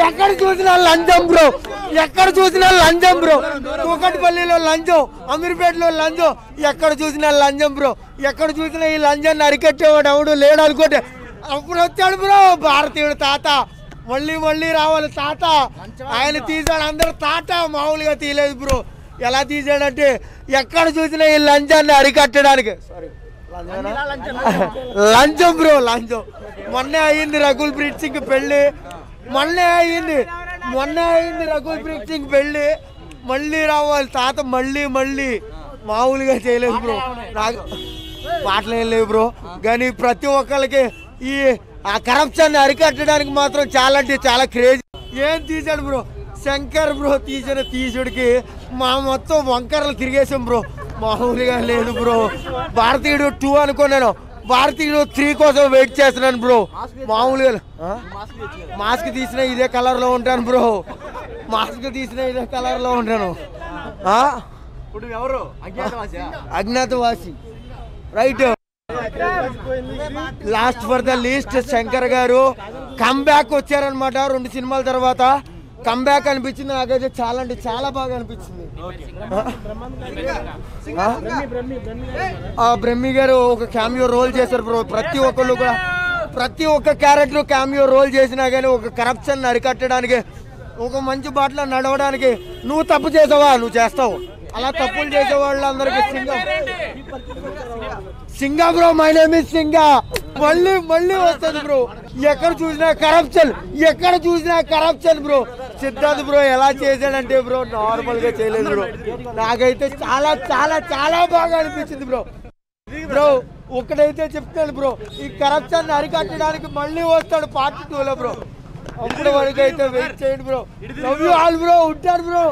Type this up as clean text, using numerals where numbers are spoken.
ఎక్కడ చూసినా లంచం బ్రో, ఎక్కడ చూసినా లంచం బ్రో. కూకట్పల్లిలో లంచం, అమీర్పేటలో లంచం, ఎక్కడ చూసినా లంచం బ్రో. ఎక్కడ చూసినా ఈ లంచాన్ని అరికట్టేవాడు ఎవడు లేడు అనుకోండి. అప్పుడు వచ్చాడు బ్రో భారతీయుడు తాత. మళ్ళీ మళ్ళీ రావాలి తాత. ఆయన తీసాడు, అందరు తాత మామూలుగా తీయలేదు బ్రో. ఎలా తీసాడంటే ఎక్కడ చూసినా ఈ లంచాన్ని అరికట్టడానికి. సారీ లంచం బ్రో, లంచం. మొన్నే అయ్యింది రకుల్ ప్రీత్ సింగ్ పెళ్ళి, మొన్నే అయ్యింది రకుల్ ప్రీత్ సింగ్ పెళ్ళి. మళ్ళీ రావాలి తాత, మళ్ళీ మళ్ళీ మామూలుగా చేయలేదు బ్రో. నాకు పాటలు ఏం లేవు బ్రో, కానీ ప్రతి ఒక్కరికి ఈ ఆ కరప్షన్ అరికట్టడానికి మాత్రం చాలా అంటే చాలా క్రేజీ. ఏం తీసాడు బ్రో శంకర్ బ్రో, తీసిన తీసుడికి మా మొత్తం వంకరలు తిరిగేసాం బ్రో. మామూలుగా లేదు బ్రో. భారతీయుడు 2 అనుకున్నాను, భారతీయుడు 3 కోసం వెయిట్ చేస్తున్నాను బ్రో. మామూలుగా మాస్క్ తీసిన ఇదే కలర్ లో ఉంటాను బ్రో, మాస్క్ తీసిన ఇదే కలర్ లో ఉంటాను. Agnyaathavaasi right. Last for the least Shankar గారు కమ్బ్యాక్ వచ్చారనమాట 2 సినిమాల తర్వాత. కమ్బ్యాక్ అనిపించింది నాకైతే, చాలా అంటే చాలా బాగా అనిపించింది. బ్రహ్మి గారు ఒక క్యామియో రోల్ చేశారు బ్రో. ప్రతి ఒక్కళ్ళు కూడా ప్రతి ఒక్క క్యారెక్టర్ క్యామియో రోల్ చేసినా కానీ ఒక కరప్షన్ అరికట్టడానికి, ఒక మంచి బాటలో నడవడానికి. నువ్వు తప్పు చేసావా, నువ్వు చేస్తావు. అలా తప్పులు చేసే వాళ్ళందరికీ సింగా బ్రో, మై నేమ్ ఇస్ సింగా. మళ్ళీ మళ్ళీ వస్తుంది బ్రో. ఎక్కడ చూసినా కరప్షన్, ఎక్కడ చూసినా కరప్షన్ బ్రో. సిద్ధార్థ్ బ్రో ఎలా చేశాడంటే బ్రో నార్మల్ గా చేయలేదు బ్రో. నాకైతే చాలా చాలా చాలా బాగా అనిపించింది బ్రో. బ్రో ఒకటైతే చెప్తాను బ్రో, ఈ కరప్షన్ అరికట్టడానికి మళ్ళీ వస్తాడు పార్ట్ 2లో బ్రో. అప్పుడు వరకు అయితే వెయిట్ చేయండి bro. Love you all bro, ఉంటారు బ్రో.